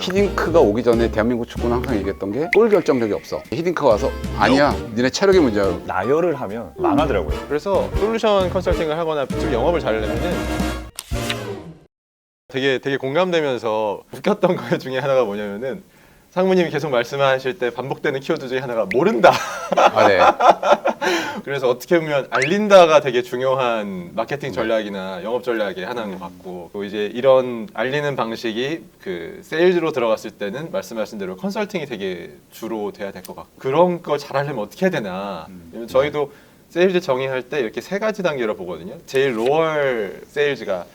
히딩크가 오기 전에 대한민국 축구는 항상 얘기했던 게 골 결정력이 없어. 히딩크가 와서 아니야, 니네 체력이 문제야. 나열을 하면 망하더라고요. 그래서 솔루션 컨설팅을 하거나 좀 영업을 잘하려면은 되게 공감되면서 웃겼던 것 중에 하나가 뭐냐면은 상무님이 계속 말씀하실 때 반복되는 키워드 중에 하나가 모른다. 아, 네. 그래서 어떻게 보면 알린다가 되게 중요한 마케팅 전략이나 영업 전략의 하나인 것 같고, 또 이제 이런 알리는 방식이 그 세일즈로 들어갔을 때는 말씀하신 대로 컨설팅이 되게 주로 돼야 될 것 같고, 그런 거 잘하려면 어떻게 해야 되나. 왜냐면 저희도 세일즈 정의할 때 이렇게 세 가지 단계로 보거든요. 제일 로얼 세일즈가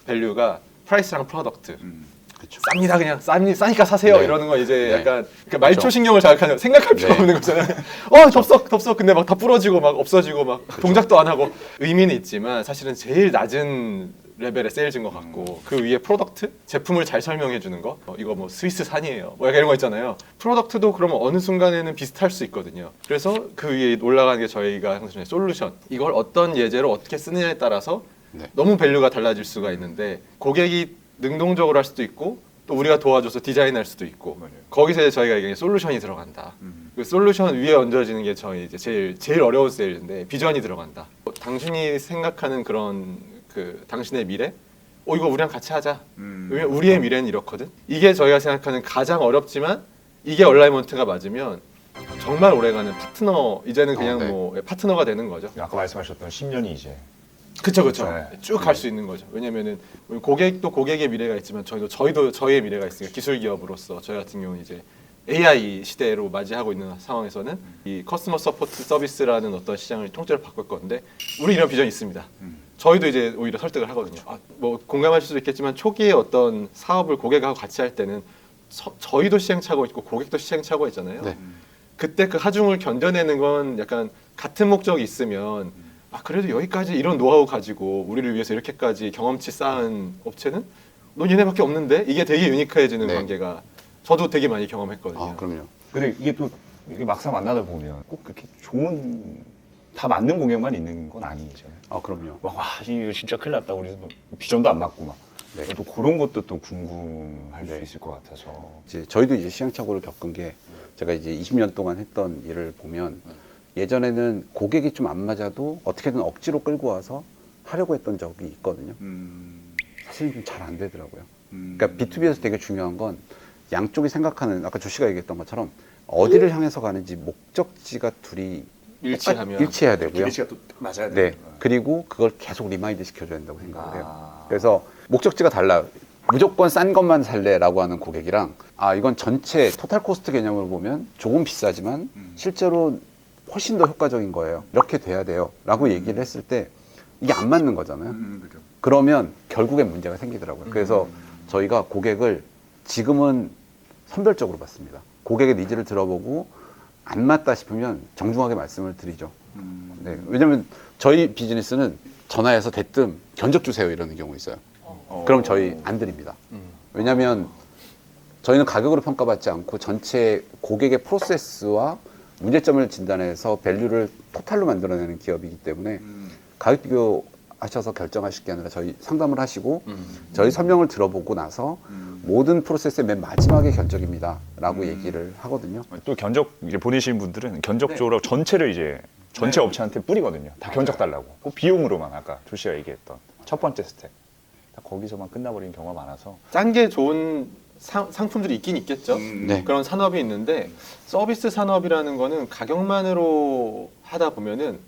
밸류가 프라이스랑 프로덕트. 그렇죠. 쌉니다, 그냥 싸니까 사세요. 네. 이러는 건 이제 네. 약간 그러니까 말초 신경을 자극하는, 생각할 필요 네. 없는 거잖아요. 덥석 근데 막 다 부러지고 막 없어지고 막 동작도 안 하고 의미는 있지만 사실은 제일 낮은 레벨의 세일즈인 것 같고, 그 위에 프로덕트, 제품을 잘 설명해 주는 거. 이거 뭐 스위스 산이에요, 뭐 약간 이런 거 있잖아요. 프로덕트도 그러면 어느 순간에는 비슷할 수 있거든요. 그래서 그 위에 올라가는 게 저희가 항상 솔루션, 이걸 어떤 예제로 어떻게 쓰느냐에 따라서 네. 너무 밸류가 달라질 수가 있는데, 고객이 능동적으로 할 수도 있고 또 우리가 도와줘서 디자인할 수도 있고, 맞아요. 거기서 이제 저희가 이게 솔루션이 들어간다. 그 솔루션 위에 얹어지는 게 저희 이제 제일 어려운 세일인데, 비전이 들어간다. 당신이 생각하는 그런 그 당신의 미래, 이거 우리랑 같이 하자. 왜냐면 우리의 미래는 이렇거든. 이게 저희가 생각하는 가장 어렵지만, 이게 얼라이먼트가 맞으면 정말 오래가는 파트너, 이제는 그냥 네. 뭐 파트너가 되는 거죠. 아까 말씀하셨던 10년이 이제 그쵸. 네. 쭉 갈 수 있는 거죠. 왜냐면은 고객도 고객의 미래가 있지만 저희도 저희의 미래가 있으니까, 기술 기업으로서 저희 같은 경우는 이제 AI 시대로 맞이하고 있는 상황에서는 이 커스터머 서포트 서비스라는 어떤 시장을 통째로 바꿀 건데, 우리 이런 비전이 있습니다. 저희도 이제 오히려 설득을 하거든요. 뭐 공감하실 수도 있겠지만 초기에 어떤 사업을 고객하고 같이 할 때는 저희도 시행착오 있고 고객도 시행착오 있잖아요. 네. 그때 그 하중을 견뎌내는 건 약간 같은 목적이 있으면, 그래도 여기까지 이런 노하우 가지고 우리를 위해서 이렇게까지 경험치 쌓은 업체는 넌 얘네밖에 없는데, 이게 되게 유니크해지는 네. 관계가 저도 되게 많이 경험했거든요. 아, 그럼요. 근데 이게 또 이게 막상 만나다 보면 꼭 그렇게 좋은 다 맞는 공약만 있는 건 아니잖아요. 아, 그럼요. 와, 이거 진짜 큰일 났다. 우리 뭐 비전도 안 맞고 막. 네. 또 그런 것도 또 궁금할 수 네. 있을 것 같아서. 이제 저희도 이제 시행착오를 겪은 게, 제가 이제 20년 동안 했던 일을 보면, 예전에는 고객이 좀 안 맞아도 어떻게든 억지로 끌고 와서 하려고 했던 적이 있거든요. 사실은 좀 잘 안 되더라고요. 그러니까 B2B에서 되게 중요한 건 양쪽이 생각하는, 아까 조 씨가 얘기했던 것처럼 어디를 향해서 가는지 목적지가 둘이 일치하면 일치해야 되고요. 길치가 또 맞아야 네. 돼요. 그리고 그걸 계속 리마인드 시켜줘야 된다고 생각을 해요. 아. 그래서 목적지가 달라요. 무조건 싼 것만 살래라고 하는 고객이랑, 이건 전체 토탈 코스트 개념으로 보면 조금 비싸지만 실제로 훨씬 더 효과적인 거예요. 이렇게 돼야 돼요. 라고 얘기를 했을 때 이게 안 맞는 거잖아요. 그죠. 그러면 결국엔 문제가 생기더라고요. 그래서 저희가 고객을 지금은 선별적으로 받습니다. 고객의 니즈를 들어보고 안 맞다 싶으면 정중하게 말씀을 드리죠. 네, 왜냐면 저희 비즈니스는 전화해서 대뜸 견적 주세요 이러는 경우 있어요. 그럼 저희 안 드립니다. 왜냐면 저희는 가격으로 평가받지 않고 전체 고객의 프로세스와 문제점을 진단해서 밸류를 토탈로 만들어내는 기업이기 때문에 가격 비교하셔서 결정하실 게 아니라 저희 상담을 하시고 저희 설명을 들어보고 나서 모든 프로세스의 맨 마지막에 견적입니다 라고 얘기를 하거든요. 또 견적 이제 보내시는 분들은 견적 쪽으로 전체를 이제 전체 업체한테 뿌리거든요. 다 견적 달라고. 그 비용으로만 아까 조 씨가 얘기했던 첫 번째 스텝. 다 거기서만 끝나버리는 경우가 많아서. 싼 게 좋은 상품들이 있긴 있겠죠. 네. 그런 산업이 있는데, 서비스 산업이라는 거는 가격만으로 하다 보면은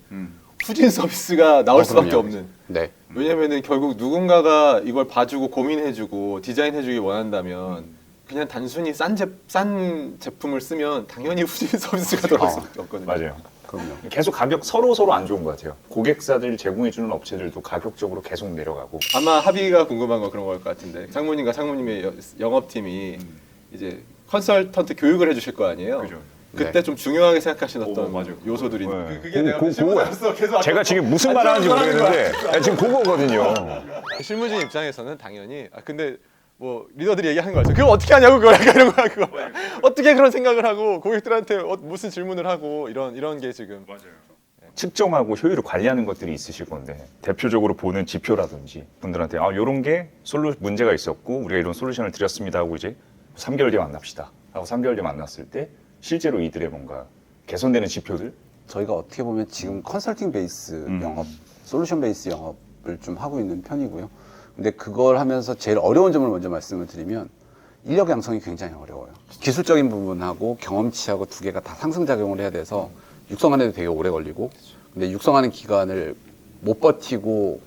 후진 서비스가 나올 수밖에 그럼요. 없는. 네. 왜냐면은 결국 누군가가 이걸 봐주고 고민해주고 디자인해주기 원한다면 그냥 단순히 싼 제품을 쓰면 당연히 후진 서비스가 돌아올 수밖에 없거든요. 맞아요. 그럼요. 계속 가격 서로 안 좋은 것 같아요. 고객사들 제공해주는 업체들도 가격적으로 계속 내려가고. 아마 합의가 궁금한 건 그런 걸 것 같은데, 상무님과 상무님의 영업팀이 이제 컨설턴트 교육을 해주실 거 아니에요. 그죠. 그때 네. 좀 중요하게 생각하시는 어떤 맞아요. 요소들이 네. 그게 내가 그거- 실무자로서 계속 제가 지금 무슨 말 하는지 모르겠는데 지금 그거거든요. 실무진 입장에서는 당연히 근데 뭐 리더들이 얘기하는 거 알죠? 그걸 어떻게 하냐고, 그거 약간 이런 거 그거 어떻게 그런 생각을 하고 고객들한테 무슨 질문을 하고 이런 게 지금 측정하고 효율을 관리하는 것들이 있으실 건데, 대표적으로 보는 지표라든지 분들한테 이런 게 문제가 있었고 우리가 이런 솔루션을 드렸습니다 하고 이제 3개월 뒤에 만납시다 하고 3개월 뒤에 만났을 때 실제로 이들의 뭔가 개선되는 지표들 저희가 어떻게 보면 지금 컨설팅 베이스 영업, 솔루션 베이스 영업을 좀 하고 있는 편이고요. 근데 그걸 하면서 제일 어려운 점을 먼저 말씀을 드리면 인력 양성이 굉장히 어려워요. 기술적인 부분하고 경험치하고 두 개가 다 상승작용을 해야 돼서 육성하는데 되게 오래 걸리고, 근데 육성하는 기간을 못 버티고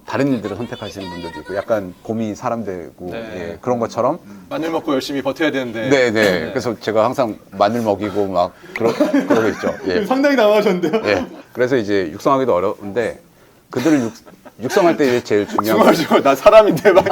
다른 일들을 선택하시는 분들도 있고, 약간 곰이 사람 되고 네. 예, 그런 것처럼. 마늘 먹고 열심히 버텨야 되는데. 네. 그래서 제가 항상 마늘 먹이고 막 그러고 있죠. 예. 상당히 당황하셨는데요. 예. 그래서 이제 육성하기도 어려운데 그들을 육성할 때 이제 제일 중요한 중얼중얼 나 사람인데 막.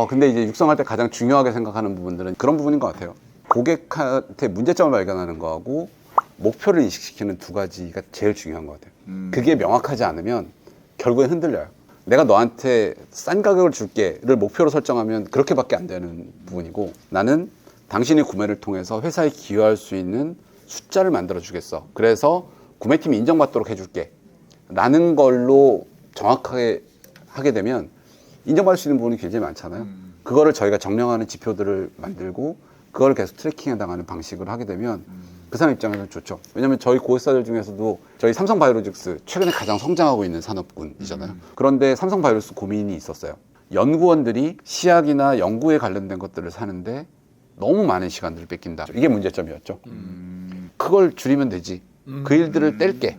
근데 이제 육성할 때 가장 중요하게 생각하는 부분들은 그런 부분인 것 같아요. 고객한테 문제점을 발견하는 거하고 목표를 인식시키는 두 가지가 제일 중요한 것 같아요. 그게 명확하지 않으면 결국엔 흔들려요. 내가 너한테 싼 가격을 줄게를 목표로 설정하면 그렇게밖에 안 되는 부분이고, 나는 당신의 구매를 통해서 회사에 기여할 수 있는 숫자를 만들어 주겠어. 그래서 구매팀이 인정받도록 해줄게. 라는 걸로 정확하게 하게 되면 인정받을 수 있는 부분이 굉장히 많잖아요. 그거를 저희가 정량하는 지표들을 만들고 그걸 계속 트래킹해 나가는 방식을 하게 되면 그 사람 입장에서는 좋죠. 왜냐하면 저희 고객사들 중에서도 저희 삼성바이오로직스 최근에 가장 성장하고 있는 산업군이잖아요. 그런데 삼성바이오로직스 고민이 있었어요. 연구원들이 시약이나 연구에 관련된 것들을 사는데 너무 많은 시간들을 뺏긴다. 이게 문제점이었죠. 그걸 줄이면 되지. 그 일들을 뗄게.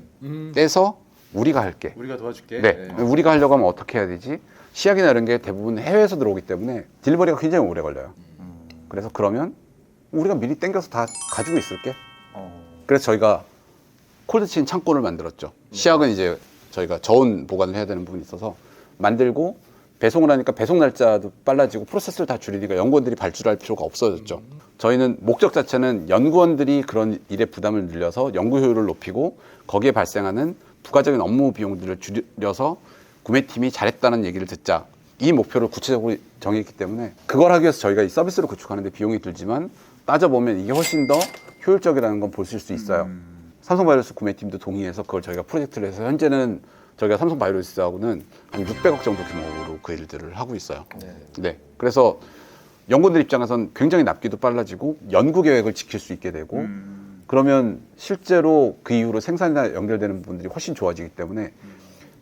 떼서 우리가 할게. 우리가 도와줄게. 네. 우리가 하려고 하면 어떻게 해야 되지? 시약이나 이런 게 대부분 해외에서 들어오기 때문에 딜리버리가 굉장히 오래 걸려요. 그래서 그러면 우리가 미리 땡겨서 다 가지고 있을게. 그래서 저희가 콜드체인 창고를 만들었죠. 시약은 이제 저희가 저온 보관을 해야 되는 부분이 있어서 만들고, 배송을 하니까 배송 날짜도 빨라지고 프로세스를 다 줄이니까 연구원들이 발주할 필요가 없어졌죠. 저희는 목적 자체는 연구원들이 그런 일의 부담을 늘려서 연구 효율을 높이고 거기에 발생하는 부가적인 업무 비용들을 줄여서 구매팀이 잘했다는 얘기를 듣자, 이 목표를 구체적으로 정했기 때문에 그걸 하기 위해서 저희가 이 서비스를 구축하는데 비용이 들지만 따져보면 이게 훨씬 더 효율적이라는 건 보실 수 있어요. 삼성바이오로스 구매팀도 동의해서 그걸 저희가 프로젝트를 해서 현재는 저희가 삼성바이오로스하고는 한 600억 정도 규모로 그 일들을 하고 있어요. 네. 그래서 연구원들 입장에서는 굉장히 납기도 빨라지고 연구 계획을 지킬 수 있게 되고, 그러면 실제로 그 이후로 생산이나 연결되는 부분들이 훨씬 좋아지기 때문에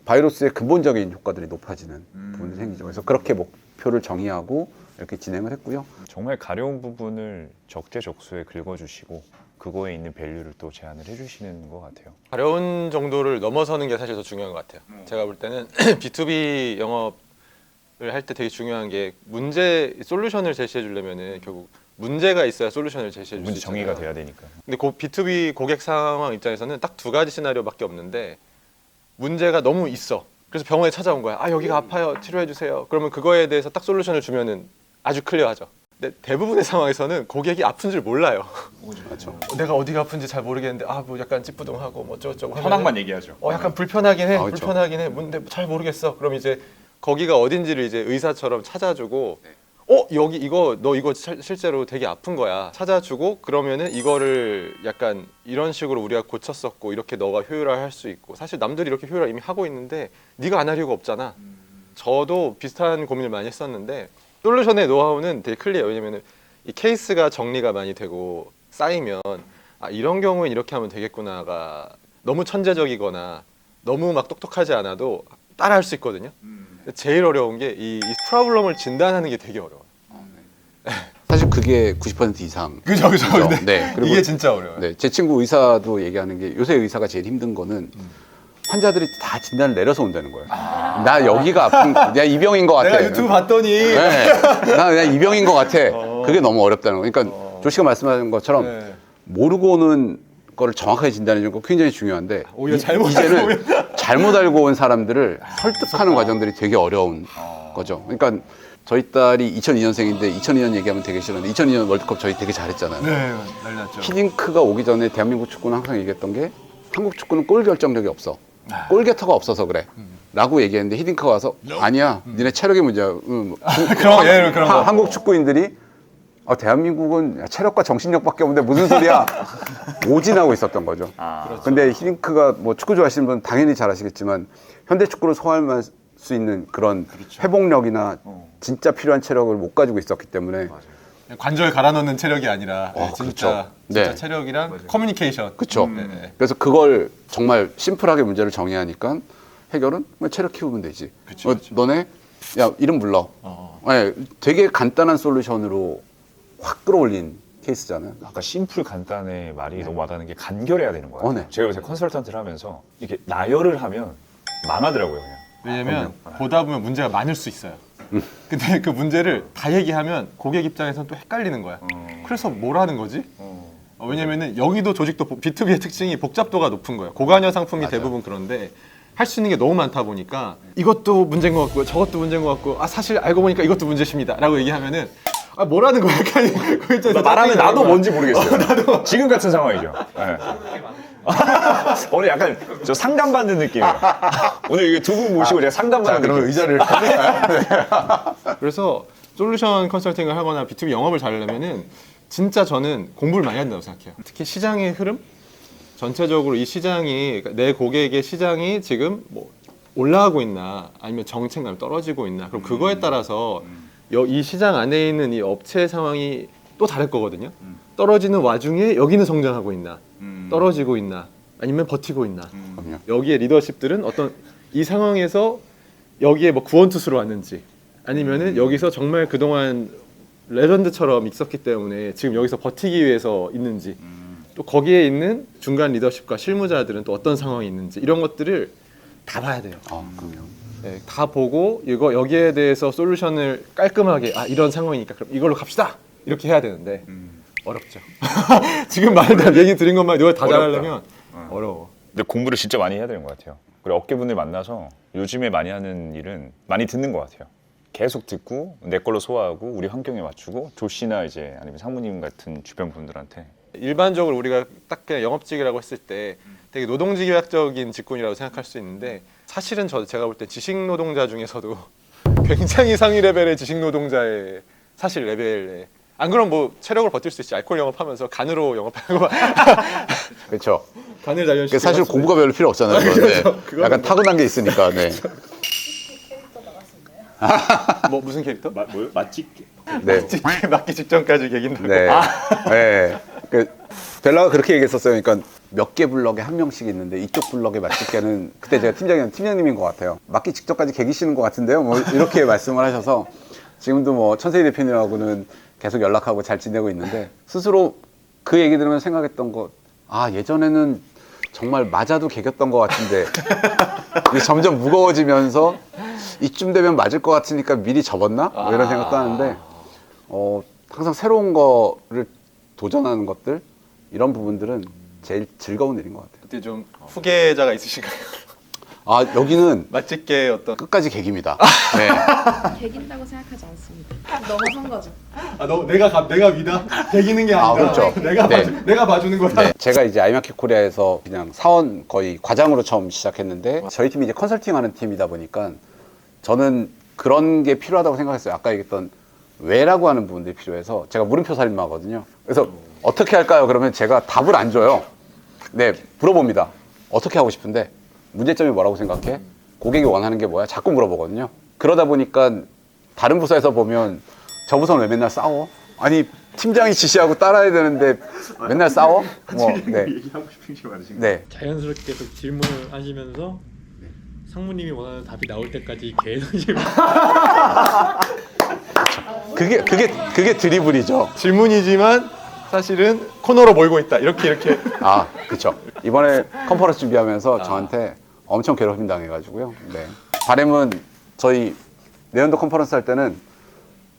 바이러스의 근본적인 효과들이 높아지는 부분이 생기죠. 그래서 그렇게 목표를 정의하고 이렇게 진행을 했고요. 정말 가려운 부분을 적재적소에 긁어주시고 그거에 있는 밸류를 또 제안을 해주시는 것 같아요. 가려운 정도를 넘어서는 게 사실 더 중요한 것 같아요. 제가 볼 때는 B2B 영업을 할 때 되게 중요한 게 솔루션을 제시해 주려면은 결국 문제가 있어야 솔루션을 제시해 줄 수 문제 있잖아요. 정의가 돼야 되니까. 근데 B2B 고객 상황 입장에서는 딱 두 가지 시나리오밖에 없는데, 문제가 너무 있어. 그래서 병원에 찾아온 거야. 아, 여기가 아파요. 치료해 주세요. 그러면 그거에 대해서 딱 솔루션을 주면은 아주 클리어하죠. 근데 대부분의 상황에서는 고객이 아픈 줄 몰라요. 그렇죠. 내가 어디가 아픈지 잘 모르겠는데 뭐 약간 찌뿌둥하고 뭐 어쩌고저쩌고 하면은 현황만 얘기하죠. 약간 불편하긴 해. 그렇죠. 불편하긴 해. 근데 잘 모르겠어. 그럼 이제 거기가 어딘지를 이제 의사처럼 찾아주고, 여기 너 이거 실제로 되게 아픈 거야. 찾아주고, 그러면은 이거를 약간 이런 식으로 우리가 고쳤었고 이렇게 너가 효율화할 수 있고, 사실 남들이 이렇게 효율화 이미 하고 있는데 네가 안 할 이유가 없잖아. 저도 비슷한 고민을 많이 했었는데 솔루션의 노하우는 되게 클리어해요. 왜냐면은 이 케이스가 정리가 많이 되고 쌓이면 이런 경우엔 이렇게 하면 되겠구나가 너무 천재적이거나 너무 막 똑똑하지 않아도 따라할 수 있거든요. 제일 어려운 게 이 프로블럼을 진단하는 게 되게 어려워요. 사실 그게 90% 이상. 그죠. 네. 그리고 이게 진짜 어려워요. 네, 제 친구 의사도 얘기하는 게 요새 의사가 제일 힘든 거는 환자들이 다 진단을 내려서 온다는 거예요. 나 여기가 아픈, 내가 이 병인 것 같아. 내가 유튜브 봤더니 네, 나 그냥 이 병인 것 같아. 그게 너무 어렵다는 거. 그러니까 조 씨가 말씀하신 것처럼 네. 모르고 오는 거를 정확하게 진단해 주는 거 굉장히 중요한데, 오히려 잘못 이제는 잘못 알고 온 사람들을 설득하는 과정들이 되게 어려운 거죠. 그러니까 저희 딸이 2002년생인데 2002년 얘기하면 되게 싫었는데 2002년 월드컵 저희 되게 잘했잖아요. 네, 난리 났죠. 히딩크가 오기 전에 대한민국 축구는 항상 얘기했던 게 한국 축구는 골 결정력이 없어. 골게터가 없어서 그래. 라고 얘기했는데 히딩크가 와서 아니야. 니네 체력의 문제야. 그런 거. 한국 축구인들이 대한민국은 체력과 정신력밖에 없는데 무슨 소리야. 오진하고 있었던 거죠. 그렇죠. 근데 히딩크가 뭐 축구 좋아하시는 분은 당연히 잘 아시겠지만 현대 축구를 소화할 수 있는 그런 회복력이나 진짜 필요한 체력을 못 가지고 있었기 때문에 관절 갈아 넣는 체력이 아니라 진짜 그렇죠. 진짜 네. 체력이랑 커뮤니케이션. 그렇죠. 네. 그래서 그걸 정말 심플하게 문제를 정의하니까 해결은 뭐 체력 키우면 되지. 그쵸, 그쵸. 너네 야 이름 불러. 네, 되게 간단한 솔루션으로 확 끌어올린 케이스잖아요. 아까 심플 간단의 말이 너무 와닿는 게 간결해야 되는 거예요. 네. 제가 요새 컨설턴트를 하면서 이렇게 나열을 하면 망하더라고요, 그냥. 왜냐면 보다 보면 문제가 많을 수 있어요. 근데 그 문제를 다 얘기하면 고객 입장에서는 또 헷갈리는 거야. 그래서 뭘 하는 거지? 왜냐면은 여기도 조직도 B2B의 특징이 복잡도가 높은 거예요. 고관여 상품이 대부분 그런데 할 수 있는 게 너무 많다 보니까 이것도 문제인 것 같고 저것도 문제인 것 같고 사실 알고 보니까 이것도 문제십니다 라고 얘기하면은 뭐라는 거야? 약간 그 입장에서 말하면 짜증이 나도 나는 뭔지 모르겠어요. 지금 같은 상황이죠. 네. 오늘 약간 저 상담받는 느낌이에요. 오늘 이게 두 분 모시고 제가 상담받는 느낌. 의자를 거야. 그래서 솔루션 컨설팅을 하거나 B2B 영업을 잘하려면은 진짜 저는 공부를 많이 해야 된다고 생각해요. 특히 시장의 흐름? 전체적으로 이 시장이 그러니까 내 고객의 시장이 지금 뭐 올라가고 있나 아니면 정체감이 떨어지고 있나 그럼 그거에 따라서 이 시장 안에 있는 이 업체 상황이 또 다를 거거든요. 떨어지는 와중에 여기는 성장하고 있나 떨어지고 있나 아니면 버티고 있나 여기에 리더십들은 어떤 이 상황에서 여기에 뭐 구원투수로 왔는지 아니면은 여기서 정말 그동안 레전드처럼 있었기 때문에 지금 여기서 버티기 위해서 있는지 또 거기에 있는 중간 리더십과 실무자들은 또 어떤 상황이 있는지 이런 것들을 다 봐야 돼요. 그럼요. 네, 다 보고 이거 여기에 대해서 솔루션을 깔끔하게 이런 상황이니까 그럼 이걸로 갑시다 이렇게 해야 되는데 어렵죠. 지금 말한 얘기 드린 것만 이걸 다 잘하려면 어려워. 근데 공부를 진짜 많이 해야 되는 것 같아요. 그리고 업계분들 만나서 요즘에 많이 하는 일은 많이 듣는 것 같아요. 계속 듣고 내 걸로 소화하고 우리 환경에 맞추고 조씨나 이제 아니면 상무님 같은 주변 분들한테 일반적으로 우리가 딱 그냥 영업직이라고 했을 때 되게 노동직역적인 직군이라고 생각할 수 있는데 사실은 제가 볼 때 지식노동자 중에서도 굉장히 상위 레벨의 지식노동자의 사실 레벨에 안 그럼 뭐 체력을 버틸 수 있지. 알코올 영업하면서 간으로 영업하고 그렇죠. 간을 단련시키고 사실 공부가 별로 필요 없잖아요. 그런데 약간 타고난 게 있으니까. 네. 뭐 무슨 캐릭터? 뭐요? 맛집? 네. 맞기 직전까지 얘긴다고. 네. 네. 벨라가 그렇게 얘기했었어요. 그러니까 몇 개 블럭에 한 명씩 있는데 이쪽 블럭에 맞직게는 그때 제가 팀장님인 것 같아요. 맞기 직전까지 계기시는 것 같은데요. 뭐 이렇게 말씀을 하셔서 지금도 뭐 천세희 대표님하고는 계속 연락하고 잘 지내고 있는데 스스로 그 얘기 들으면 생각했던 거 예전에는 정말 맞아도 개겼던 것 같은데 이게 점점 무거워지면서 이쯤 되면 맞을 것 같으니까 미리 접었나? 뭐 이런 생각도 하는데 항상 새로운 거를 도전하는 것들 이런 부분들은 제일 즐거운 일인 것 같아요. 그때 좀 후계자가 있으신가요? 여기는 맛집계 어떤 끝까지 개깁니다. 네. 개긴다고 생각하지 않습니다. 넘어선 거죠. 내가 위다 개기는 게 아니라 그렇죠. 내가 봐주는 거다. 네. 제가 이제 아이마켓 코리아에서 그냥 사원 거의 과장으로 처음 시작했는데 저희 팀이 이제 컨설팅하는 팀이다 보니까 저는 그런 게 필요하다고 생각했어요. 아까 얘기했던 왜라고 하는 부분들이 필요해서 제가 물음표 살인마거든요. 그래서 어떻게 할까요? 그러면 제가 답을 안 줘요. 네, 물어봅니다. 어떻게 하고 싶은데 문제점이 뭐라고 생각해? 고객이 원하는 게 뭐야? 자꾸 물어보거든요. 그러다 보니까 다른 부서에서 보면 저 부서는 왜 맨날 싸워? 아니 팀장이 지시하고 따라야 되는데 맨날 싸워? 네. 얘기하고 싶은 게 많으신 네. 자연스럽게 계속 질문을 하시면서 상무님이 원하는 답이 나올 때까지 계속 질문. 그게 드리블이죠. 질문이지만 사실은 코너로 몰고 있다. 이렇게. 그렇죠. 이번에 컨퍼런스 준비하면서 저한테 엄청 괴롭힘 당해가지고요. 네. 바람은 저희 내년도 컨퍼런스 할 때는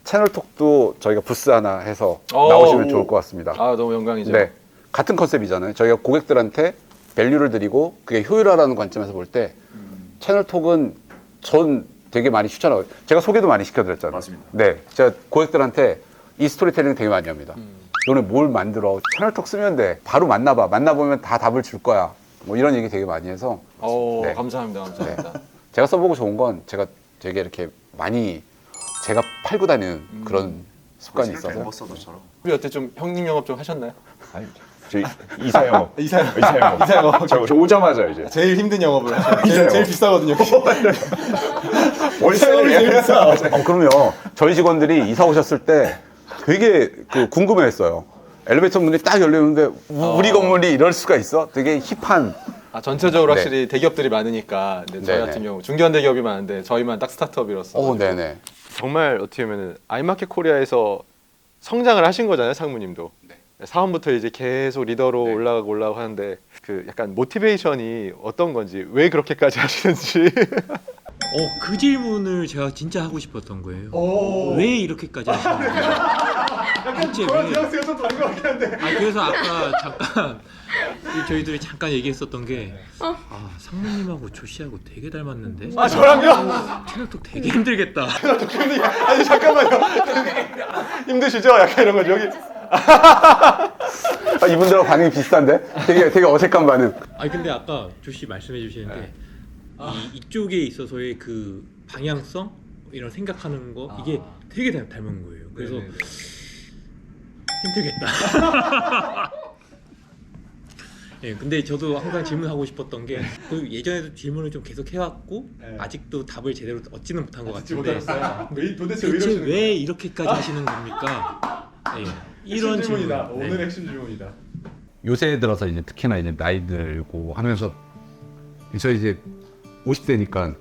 채널톡도 저희가 부스 하나 해서 나오시면 좋을 것 같습니다. 너무 영광이죠. 네. 같은 컨셉이잖아요. 저희가 고객들한테 밸류를 드리고 그게 효율화라는 관점에서 볼 때 채널톡은 전 되게 많이 추천하고 제가 소개도 많이 시켜드렸잖아요. 맞습니다. 네. 제가 고객들한테 이 스토리텔링 되게 많이 합니다. 너네 뭘 만들어? 채널톡 쓰면 돼. 바로 만나봐. 만나보면 다 답을 줄 거야. 뭐 이런 얘기 되게 많이 해서 네. 감사합니다. 제가 써보고 좋은 건 제가 되게 이렇게 많이 제가 팔고 다니는 그런 습관이 있어서 우리 어때 좀 형님 영업 좀 하셨나요? 아니, 저 이사 영업. 이사 영업. 저 오자마자 이제 제일 힘든 영업을 하시는 제일 비싸거든요. 월세를 제일 비싸. 그럼요. 저희 직원들이 이사 오셨을 때 되게 궁금해했어요. 엘리베이터 문이 딱 열리는데 우리 건물이 이럴 수가 있어? 되게 힙한. 전체적으로 네. 확실히 대기업들이 많으니까 저희 네네. 같은 경우 중견 대기업이 많은데 저희만 딱 스타트업이라서 네네. 정말 어떻게 보면 아이마켓 코리아에서 성장을 하신 거잖아요, 상무님도. 사원부터 이제 계속 리더로 올라가고 하는데 그 약간 모티베이션이 어떤 건지 왜 그렇게까지 하시는지. 그 질문을 제가 진짜 하고 싶었던 거예요. 왜 이렇게까지 하시는 거예요? 대체 왜? 좀 다른 것 같긴 한데. 그래서 아까 잠깐 저희들이 잠깐 얘기했었던 게 상무님하고 조씨하고 되게 닮았는데. 저랑요? 체력톡 되게 힘들겠다. 아니 잠깐만요. 힘드시죠? 약간 이런 거죠. 여기 이분들하고 반응이 비슷한데? 되게 어색한 반응. 근데 아까 조씨 말씀해 주시는데 이쪽에 있어서의 그 방향성 이런 생각하는 거 이게 되게 닮은 거예요. 그래서 힘들겠다. 근데 저도 항상 질문하고 싶었던 게 예전에도 질문을 좀 계속 해왔고 아직도 답을 제대로 얻지는 못한 것 같은데 도대체 대체 왜 이렇게까지 하시는 겁니까? 이런 질문이다. 오늘의 핵심 질문이다. 요새 들어서 이제 특히나 이제 나이 들고 하면서 저희 이제 50대니까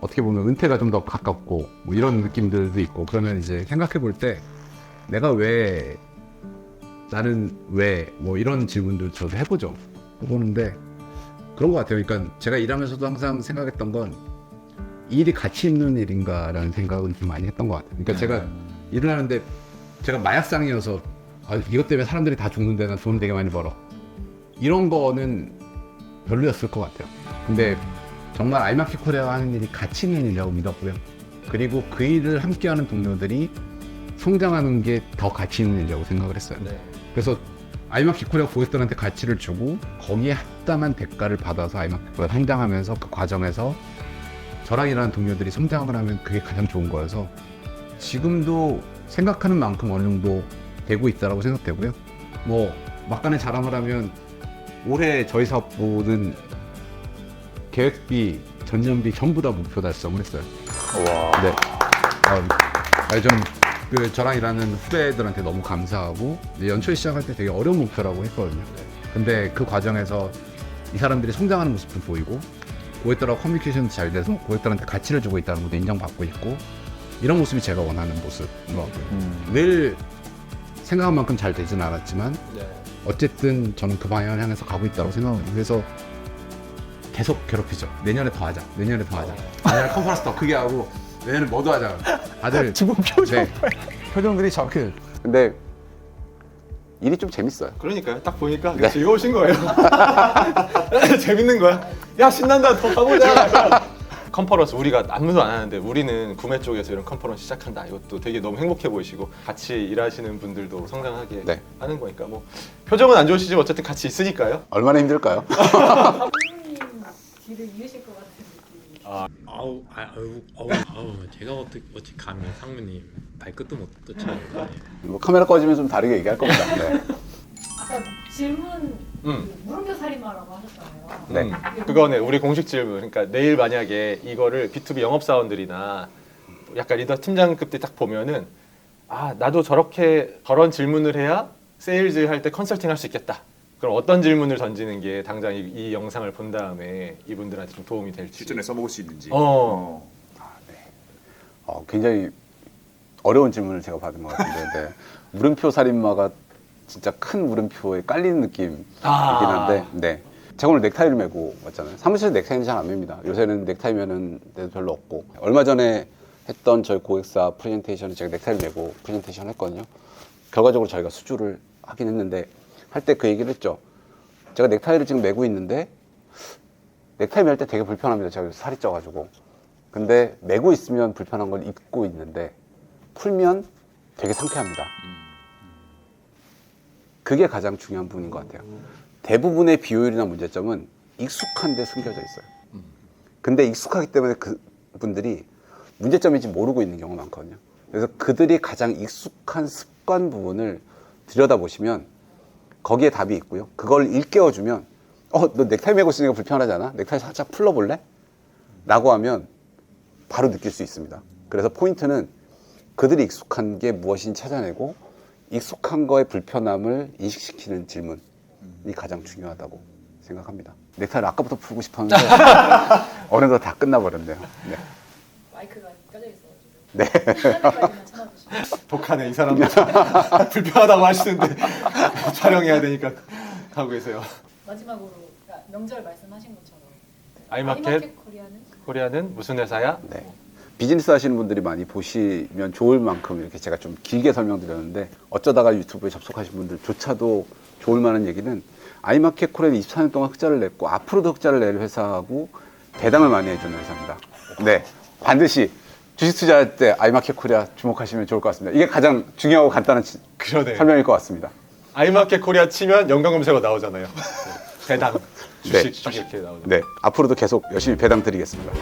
어떻게 보면 은퇴가 좀 더 가깝고 뭐 이런 느낌들도 있고 그러면 이제 생각해 볼 때 내가 왜 나는 왜 뭐 이런 질문들 저도 해보죠. 해보는데 그런 것 같아요. 그러니까 제가 일하면서도 항상 생각했던 건 이 일이 가치 있는 일인가라는 생각은 좀 많이 했던 것 같아요. 그러니까 제가 일을 하는데 제가 마약상이어서 이것 때문에 사람들이 다 죽는데 난 돈 되게 많이 벌어. 이런 거는 별로였을 것 같아요. 근데 정말 아이마켓 코리아가 하는 일이 가치 있는 일이라고 믿었고요. 그리고 그 일을 함께하는 동료들이 성장하는 게 더 가치 있는 일이라고 생각을 했어요. 그래서 아이마켓 코리아 고객들한테 가치를 주고 거기에 합당한 대가를 받아서 아이마켓 코리아가 성장하면서 그 과정에서 저랑 일하는 동료들이 성장을 하면 그게 가장 좋은 거여서 지금도 생각하는 만큼 어느 정도 되고 있다라고 생각되고요. 뭐 막간의 자랑을 하면 올해 저희 사업부는 계획비, 전년비 전부 다 목표 달성을 했어요. 와. 네. 저랑 일하는 후배들한테 너무 감사하고 연초에 시작할 때 되게 어려운 목표라고 했거든요. 근데 그 과정에서 이 사람들이 성장하는 모습도 보이고 고객들하고 커뮤니케이션도 잘 돼서 고객들한테 가치를 주고 있다는 것도 인정받고 있고 이런 모습이 제가 원하는 모습인 것 같고요. 늘 생각한 만큼 잘 되진 않았지만 어쨌든 저는 그 방향을 향해서 가고 있다고 생각합니다. 그래서 계속 괴롭히죠. 내년에 더 하자. 내년에 컨퍼런스 더 크게 하고 내년에 뭐도 하자. 다들 지금 표정. 표정들이 저렇게. 근데 일이 좀 재밌어요. 그러니까요. 딱 보니까 즐거우신 거예요. 재밌는 거야. 야 신난다. 더 가보자. 컨퍼런스 우리가 아무도 안 하는데 우리는 구매 쪽에서 이런 컨퍼런스 시작한다. 이것도 되게 너무 행복해 보이시고 같이 일하시는 분들도 성장하게 하는 거니까 뭐 표정은 안 좋으시지만 어쨌든 같이 있으니까요. 얼마나 힘들까요? 뒤를 이으실 것 같은 느낌이. 제가 어떻게 감히 상무님 발끝도 못 떴잖아요. 뭐 카메라 꺼지면 좀 다르게 얘기할 겁니다. 네. 아까 질문 물음표 살인마라고 하셨잖아요. 네. 그거는 우리 공식 질문. 그러니까 내일 만약에 이거를 B2B 영업사원들이나 약간 리더 팀장급들이 딱 보면은 나도 저런 질문을 해야 세일즈 할 때 컨설팅 할 수 있겠다. 그럼 어떤 질문을 던지는 게 당장 이 영상을 본 다음에 이분들한테 좀 도움이 될지. 실전에 써먹을 수 있는지. 굉장히 어려운 질문을 제가 받은 것 같은데 물음표 살인마가 진짜 큰 물음표에 깔리는 느낌이긴 한데 제가 오늘 넥타이를 메고 왔잖아요. 사무실에 넥타이는 잘 안 맵니다. 요새는 넥타이 매는 데도 별로 없고 얼마 전에 했던 저희 고객사 프레젠테이션에 제가 넥타이를 메고 프레젠테이션 했거든요. 결과적으로 저희가 수주를 하긴 했는데 할 때 그 얘기를 했죠. 제가 넥타이를 지금 메고 있는데 넥타이 멜 때 되게 불편합니다. 제가 살이 쪄가지고. 근데 메고 있으면 불편한 걸 입고 있는데 풀면 되게 상쾌합니다. 그게 가장 중요한 부분인 것 같아요. 대부분의 비효율이나 문제점은 익숙한 데 숨겨져 있어요. 근데 익숙하기 때문에 그분들이 문제점인지 모르고 있는 경우가 많거든요. 그래서 그들이 가장 익숙한 습관 부분을 들여다보시면 거기에 답이 있고요. 그걸 일깨워주면 너 넥타이 메고 있으니까 불편하잖아. 넥타이 살짝 풀러볼래? 라고 하면 바로 느낄 수 있습니다. 그래서 포인트는 그들이 익숙한 게 무엇인지 찾아내고 익숙한 거의 불편함을 인식시키는 질문이 가장 중요하다고 생각합니다. 넥타이를 아까부터 풀고 싶었는데 어느덧 다 끝나버렸네요. 네. 마이크가 껴져 있어가지고. 네. 시간까지만 참아주시면. 독하네 이 사람들. 불편하다고 하시는데 촬영해야 되니까 하고 계세요. 마지막으로 그러니까 명절 말씀하신 것처럼 아이마켓 코리아는 무슨 회사야? 네. 비즈니스 하시는 분들이 많이 보시면 좋을 만큼 이렇게 제가 좀 길게 설명드렸는데 어쩌다가 유튜브에 접속하신 분들조차도 좋을 만한 얘기는 아이마켓 코리아는 24년 동안 흑자를 냈고 앞으로도 흑자를 낼 회사하고 배당을 많이 해주는 회사입니다. 네, 반드시 주식 투자할 때 아이마켓 코리아 주목하시면 좋을 것 같습니다. 이게 가장 중요하고 간단한 그러네. 설명일 것 같습니다. 아이마켓 코리아 치면 연관 검색어 나오잖아요. 배당, 네. 주식 이렇게 나오죠. 네, 앞으로도 계속 열심히 배당 드리겠습니다.